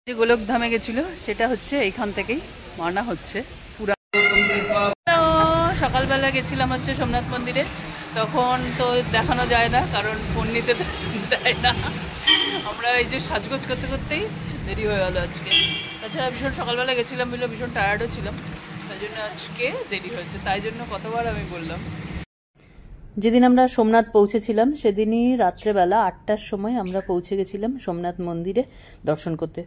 যে গোলকধামে গেছিল সেটা হচ্ছে এইখান থেকেই মানা হচ্ছে পুরা। সকালবেলা গেছিলাম হচ্ছে সোমনাথ মন্দিরে, তখন তো দেখানো যায় না কারণ ফোন নিতে দেয় না। আমরা এই যে সাজগোজ করতে করতেই দেরি হয়ে গেল আজকে। তাছাড়া ভীষণ সকালবেলা গেছিলাম বলে ভীষণ টায়ার্ডও ছিলাম, তাই জন্য আজকে দেরি হয়েছে। তাই জন্য কতবার আমি বললাম। যেদিন আমরা সোমনাথ পৌঁছেছিলাম সেদিনই রাত্রেবেলা 8টার সময় আমরা পৌঁছে গেছিলাম সোমনাথ মন্দিরে দর্শন করতে।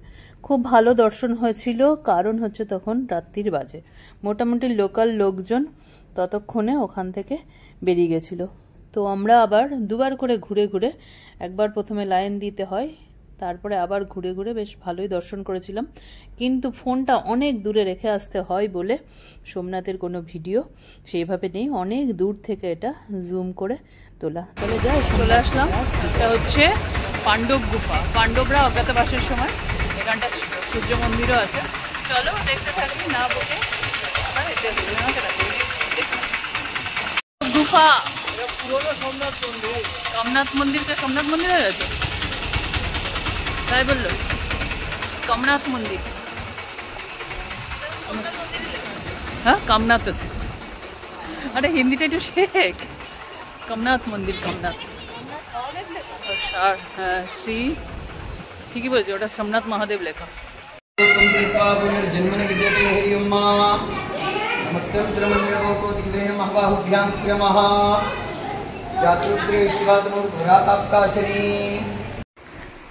খুব ভালো দর্শন হয়েছিল, কারণ হচ্ছে তখন রাত্রির বাজে। মোটামুটি লোকাল লোকজন ততক্ষণে ওখান থেকে বেরিয়ে গেছিল। তো আমরা আবার দুবার করে ঘুরে ঘুরে, একবার প্রথমে লাইন দিতে হয়, তারপরে আবার ঘুরে ঘুরে বেশ ভালোই দর্শন করেছিলাম। কিন্তু ফোনটা অনেক দূরে রেখে আসতে হয় বলে সোমনাথের কোনো ভিডিও সেইভাবে নেই, অনেক দূর থেকে এটা জুম করে তোলা। তাহলে যাই, চলে আসলাম। এটা হচ্ছে পাণ্ডব গুফা। পাণ্ডবরা অজ্ঞাতবাসের সময় এখানটা ছিল। সূর্য মন্দিরও আছে। চলো দেখতে থাকি না বলে। গুফা পুরোনো সোমনাথ মন্দির। সোমনাথ মন্দিরটা সোমনাথ মন্দির হয়ে গেছে তাই বললো। কামনাথ মন্দির, হ্যাঁ কামনাথ আছে। আরে হিন্দিটা একটু শেখ। কামনাথ মন্দির, কামনাথ। হ্যাঁ শ্রী, ঠিকই বলছি, ওটা সোমনাথ মহাদেব লেখা।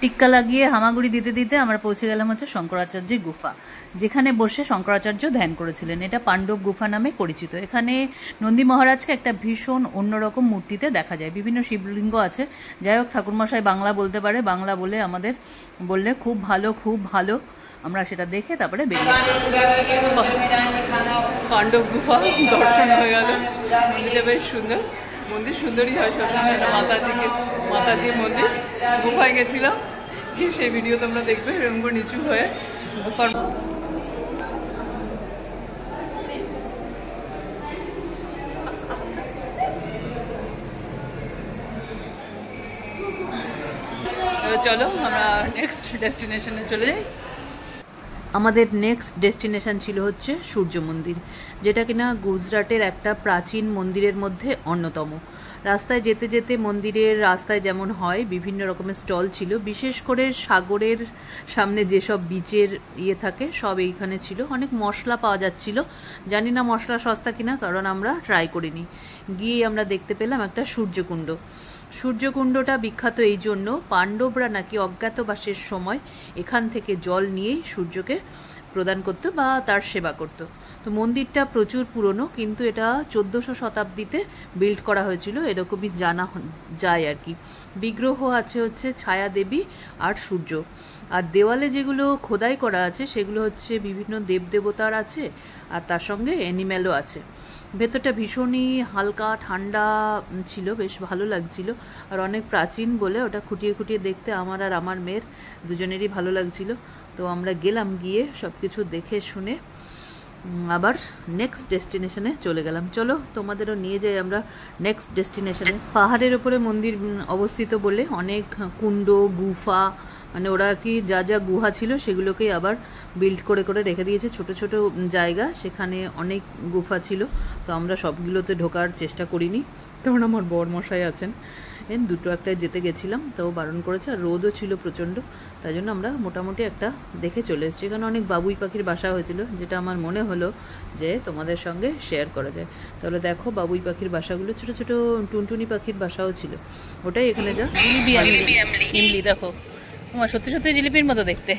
টিক্কা লাগিয়ে হামাগুড়ি দিতে দিতে আমরা পৌঁছে গেলাম হচ্ছে শঙ্করাচার্যের গুফা, যেখানে বসে শঙ্করাচার্য ধ্যান করেছিলেন। এটা পাণ্ডব গুফা নামে পরিচিত। এখানে নন্দী মহারাজকে একটা ভীষণ অন্যরকম মূর্তিতে দেখা যায়। বিভিন্ন শিবলিঙ্গ আছে। যাই হোক, ঠাকুরমশাই বাংলা বলতে পারে, বাংলা বলে আমাদের বললে খুব ভালো, খুব ভালো। আমরা সেটা দেখে তারপরে বেরিয়ে পাণ্ডব গুফা দর্শন হয়ে গেল। মন্দিরটা বেশ সুন্দর। মন্দির সুন্দরই হয় সবসময়। মাতাজির মন্দির। গুফায় গেছিলাম, কি সেই ভিডিও তোমরা দেখবে। এরকম নিচু হয়ে গুফার চলো আমরা নেক্সট ডেস্টিনেশনে চলে যাই। আমাদের নেক্সট ডেস্টিনেশন ছিল হচ্ছে সূর্য মন্দির, যেটা কিনা গুজরাটের একটা প্রাচীন মন্দিরের মধ্যে অন্যতম। রাস্তায় যেতে যেতে মন্দিরের রাস্তায় যেমন হয় বিভিন্ন রকমের স্টল ছিল। বিশেষ করে সাগরের সামনে যেসব বিচের থাকে সব এইখানে ছিল। অনেক মশলা পাওয়া যাচ্ছিল। জানি না মশলা সস্তা কিনা, কারণ আমরা ট্রাই করিনি। গিয়ে আমরা দেখতে পেলাম একটা সূর্যকুণ্ড। সূর্যকুণ্ডটা বিখ্যাত এই জন্য, পাণ্ডবরা নাকি অজ্ঞাতবাসের সময় এখান থেকে জল নিয়েই সূর্যকে প্রদান করত বা তার সেবা করত। তো মন্দিরটা প্রচুর পুরনো, কিন্তু এটা 1400 শতাব্দীতে বিল্ড করা হয়েছিল, এরকমই জানা যায় আর কি। বিগ্রহ আছে হচ্ছে ছায়া দেবী আর সূর্য। আর দেওয়ালে যেগুলো খোদাই করা আছে সেগুলো হচ্ছে বিভিন্ন দেবদেবতার আছে, আর তার সঙ্গে অ্যানিম্যালও আছে। ভেতরটা ভীষণই হালকা ঠান্ডা ছিল, বেশ ভালো লাগছিল। আর অনেক প্রাচীন বলে ওটা খুঁটিয়ে খুঁটিয়ে দেখতে আমার আর আমার মেয়ের দুজনেরই ভালো লাগছিল। তো আমরা গেলাম, গিয়ে সব কিছু দেখে শুনে আবার নেক্সট ডেস্টিনেশনে চলে গেলাম। চলো তোমাদেরও নিয়ে যাই আমরা নেক্সট ডেস্টিনেশনে। পাহাড়ের ওপরে মন্দির অবস্থিত বলে অনেক কুণ্ড, গুফা, মানে ওরা কি যা যা গুহা ছিল সেগুলোকেই আবার বিল্ড করে করে রেখে দিয়েছে। ছোট ছোট জায়গা, সেখানে অনেক গুফা ছিল। তো আমরা সবগুলোতে ঢোকার চেষ্টা করিনি, কারণ আমার বরমশাই আছেন, দুটো একটা যেতে গেছিলাম, তো বারণ করেছে। আর রোদও ছিল প্রচণ্ড, তাই জন্য আমরা মোটামুটি একটা দেখে চলে এসেছি। এখানে অনেক বাবুই পাখির বাসা হয়েছিল, যেটা আমার মনে হলো যে তোমাদের সঙ্গে শেয়ার করা যায়। তাহলে দেখো বাবুই পাখির বাসাগুলো, ছোট ছোট টুনটুনি পাখির বাসাও ছিল। ওটাই এখানে যা ইমলি, দেখো তোমার সত্যি সত্যি জিলিপির মতো দেখতে।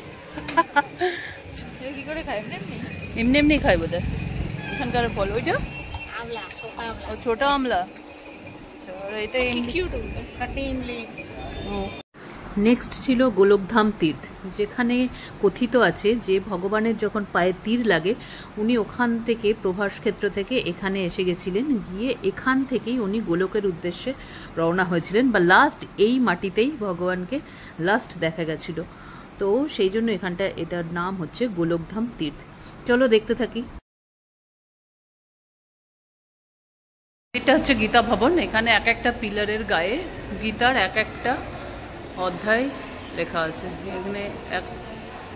কি করে খায়? এমনি এমনি খাই বোধ হয়। এখানকার ফল ওইটা ছোট আমলা। নেক্সট ছিল গোলকধাম তীর্থ, যেখানে কথিত আছে যে ভগবানের যখন পায়ে তীর লাগে উনি ওখান থেকে প্রভাস ক্ষেত্র থেকে এখানে এসে গেছিলেন, গিয়ে এখান থেকেই উনি গোলকের উদ্দেশ্যে রওনা হয়েছিলেন, বা লাস্ট এই মাটিতেই ভগবানকে লাস্ট দেখা গেছিল। তো সেই জন্য এখানটা এটার নাম হচ্ছে গোলকধাম তীর্থ। চলো দেখতে থাকি। এটা হচ্ছে গীতা ভবন। এখানে এক একটা পিলারের গায়ে গীতার এক একটা অধ্যায় লেখা আছে। এখানে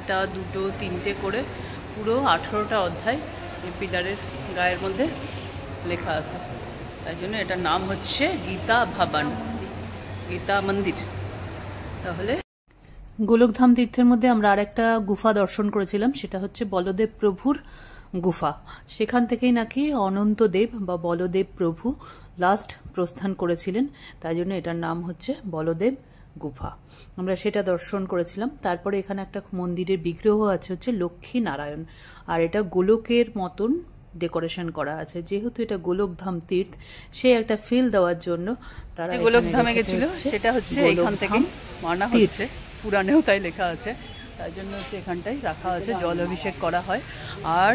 একটা, দুটো, তিনটে করে পুরো 18টা অধ্যায় এই পিলারের গায়ের মধ্যে লেখা আছে। তাই জন্য এটার নাম হচ্ছে গীতা ভবন, গীতা মন্দির। তাহলে গোলকধাম তীর্থের মধ্যে আমরা আর একটা গুফা দর্শন করেছিলাম, সেটা হচ্ছে বলদেব প্রভুর গুফা। সেখান থেকেই নাকি অনন্তদেব বা বলদেব প্রভু লাস্ট প্রস্থান করেছিলেন, তাই জন্য এটার নাম হচ্ছে বলদেব গুফা। আমরা সেটা দর্শন করেছিলাম। তারপরে এখানে একটা মন্দিরের বিগ্রহ আছে হচ্ছে লক্ষ্মী নারায়ণ, আর এটা গোলকের মতন ডেকোরেশন করা আছে। যেহেতু এটা গোলকধাম তীর্থ, সে একটা ফিল দেওয়ার জন্য তারা গোলকধামে গেছিল, সেটা হচ্ছে এখান থেকে মানা হচ্ছে, পুরাণেও তাই লেখা আছে। তাই জন্য হচ্ছে এখানটাই রাখা আছে, জল অভিষেক করা হয়। আর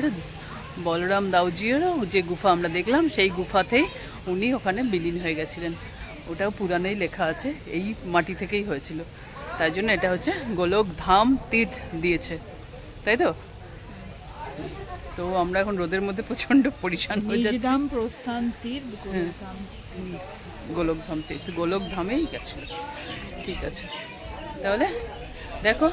বলরাম দাউজিরও যে গুফা আমরা দেখলাম, সেই গুফাতেই উনি ওখানে বিলীন হয়ে গেছিলেন, ওটাও পুরাণেই লেখা আছে, এই মাটি থেকেই হয়েছিল। তাই জন্য এটা হচ্ছে গোলকধাম তীর্থ দিয়েছে, তাই তো? তো আমরা এখন রোদের মধ্যে প্রচন্ড পরিশান হয়ে যাচ্ছি। প্রস্থান তীর্থ গোলকধাম তীর্থ, গোলকধামেই গেছিল। ঠিক আছে, তাহলে দেখো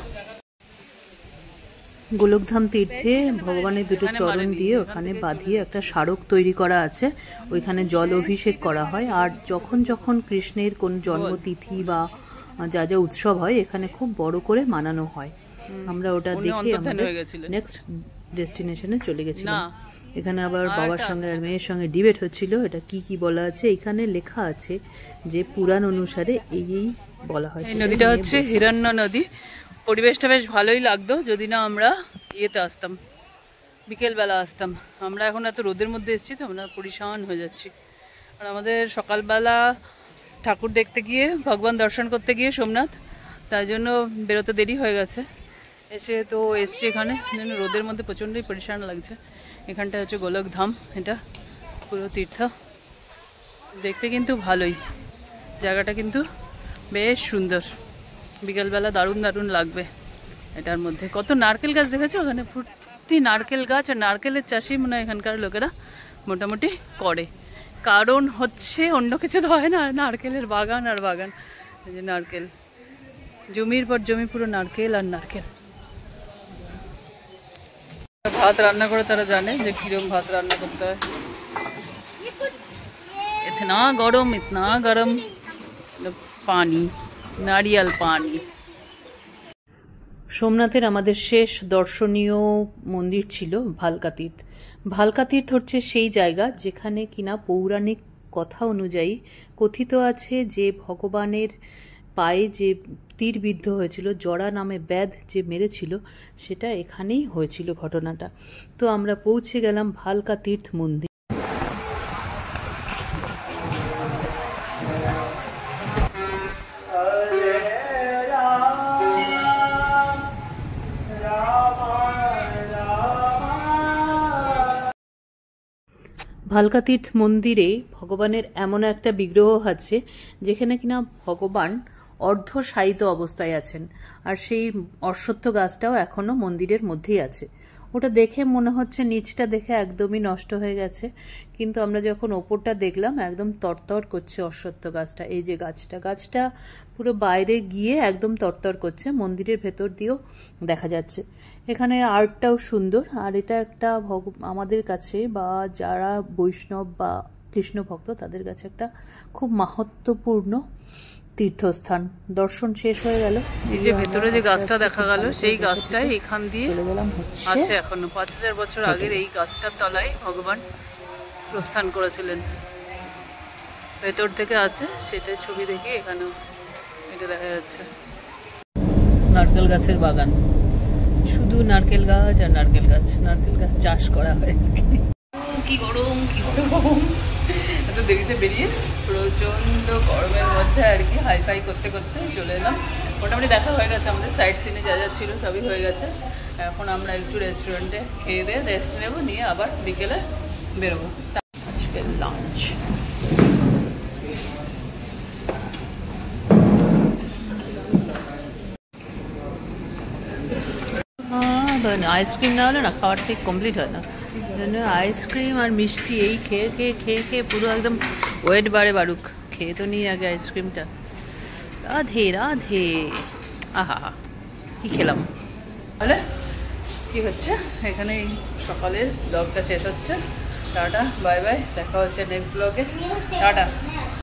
গোলকধাম তীর্থে ভগবানের দুটো চরণ দিয়ে ওখানে বাঁধিয়ে একটা স্মারক তৈরি করা আছে, ওইখানে জল অভিষেক করা হয়। আর যখন যখন কৃষ্ণের কোন জন্মতিথি বা যা যা উৎসব হয়, এখানে খুব বড় করে মানানো হয়। আমরা ওটা দেখে নেক্সট ডেস্টিনেশনে চলে গেছিলাম। এখানে আবার বাবার সঙ্গে আর মেয়ের সঙ্গে ডিবেট হচ্ছিল, এটা কি কি বলা আছে। এখানে লেখা আছে যে পুরাণ অনুসারে এই বলা হয়। এই নদীটা হচ্ছে হিরণ্য নদী। পরিবেশটা বেশ ভালোই লাগতো যদি না আমরা ইয়েতে আসতাম, বিকেলবেলা আসতাম। আমরা এখন এত রোদের মধ্যে এসেছি তো আমরা পরিশান হয়ে যাচ্ছি। আর আমাদের সকালবেলা ঠাকুর দেখতে গিয়ে, ভগবান দর্শন করতে গিয়ে সোমনাথ, তাই জন্য বেরোতে দেরি হয়ে গেছে। এসে তো এসছি এখানে, যেন রোদের মধ্যে প্রচণ্ডই পরিশান লাগছে। এখানটা হচ্ছে গোলকধাম, এটা পুরো তীর্থ। দেখতে কিন্তু ভালোই, জায়গাটা কিন্তু বেশ সুন্দর। বিকেলবেলা দারুণ দারুণ লাগবে। এটার মধ্যে কত নারকেল গাছ দেখেছো, ওখানে প্রতি নারকেল গাছ। আর নারকেলের চাষই মনে হয় এখানকার লোকেরা মোটামুটি করে, কারণ হচ্ছে অন্য কিছু তো হয় না, নারকেলের বাগান আর বাগান। এই যে নারকেল, জমির পর জমি পুরো নারকেল আর নারকেল। ভাত রান্না করে তারা জানে যে কিরম ভাত রান্না করতে হয়। इतना गरम पानी, नारियल पानी। সোমনাথের আমাদের শেষ দর্শনীয় মন্দির ছিল ভালকা তীর্থ। ভালকা তীর্থ হচ্ছে সেই জায়গা যেখানে কিনা পৌরাণিক কথা অনুযায়ী কথিত আছে যে ভগবানের পায়ে যে তীর বিদ্ধ হয়েছিল, জরা নামে ব্যাধ যে মেরেছিল, সেটা এখানেই হয়েছিল ঘটনাটা। তো আমরা পৌঁছে গেলাম ভালকা তীর্থ মন্দির। ভালকা তীর্থ মন্দিরে ভগবানের এমন একটা বিগ্রহ আছে যেখানে কিনা ভগবান অর্ধশায়িত অবস্থায় আছেন, আর সেই অশ্বত্থ গাছটাও এখনো মন্দিরের মধ্যেই আছে। ওটা দেখে মনে হচ্ছে নিচটা দেখে একদমই নষ্ট হয়ে গেছে, কিন্তু আমরা যখন ওপরটা দেখলাম একদম তরতর করছে অশ্বত্থ গাছটা। এই যে গাছটা পুরো বাইরে গিয়ে একদম তরতর করছে, মন্দিরের ভেতর দিয়েও দেখা যাচ্ছে। এখানে আর্টটাও সুন্দর। আর এটা একটা আমাদের কাছে বা যারা বৈষ্ণব বা কৃষ্ণ ভক্ত তাদের কাছে একটা খুব মাহাত্ম্যপূর্ণ তীর্থস্থান। দর্শন শেষ হয়ে গেল। এই যে ভেতরে যে গাছটা দেখা গেল, সেই গাছটাই এখান দিয়ে আছে এখনো। 5000 বছর আগের এই গাছটার তলায় ভগবান প্রস্থান করেছিলেন, ভেতর থেকে আছে। সেটা ছবি দেখে এখানেও এটা দেখা যাচ্ছে। নারকেল গাছের বাগান, শুধু নারকেল গাছ আর নারকেল গাছ, নারকেল গাছ চাষ করা হয়। কি গরম, কি গরম! এত দেরিতে বেরিয়ে প্রচণ্ড গরমের মধ্যে আর কি হাইফাই করতে করতে চলে এলাম। মোটামুটি দেখা হয়ে গেছে আমাদের, সাইড সিনে যা যা ছিল সবই হয়ে গেছে। এখন আমরা একটু রেস্টুরেন্টে খেয়ে দিয়ে রেস্ট নেবো, নিয়ে আবার বিকেলে বেরোবো। আজকে লাঞ্চ আইসক্রিম না হলে না খাওয়ার ঠিক কমপ্লিট হয় না। আইসক্রিম আর মিষ্টি এই খেয়ে খেয়ে খেয়ে খেয়ে পুরো একদম ওয়েট বাড়ে বাড়ুক। খেয়ে তো নিই আগে আইসক্রিমটা। রাধে রাধে। আহা, কি খেলাম! তাহলে কি হচ্ছে, এখানেই সকালের ব্লগটা শেষ হচ্ছে। টাটা, বাই বাই, দেখা হচ্ছে নেক্সট ব্লগে। টাটা।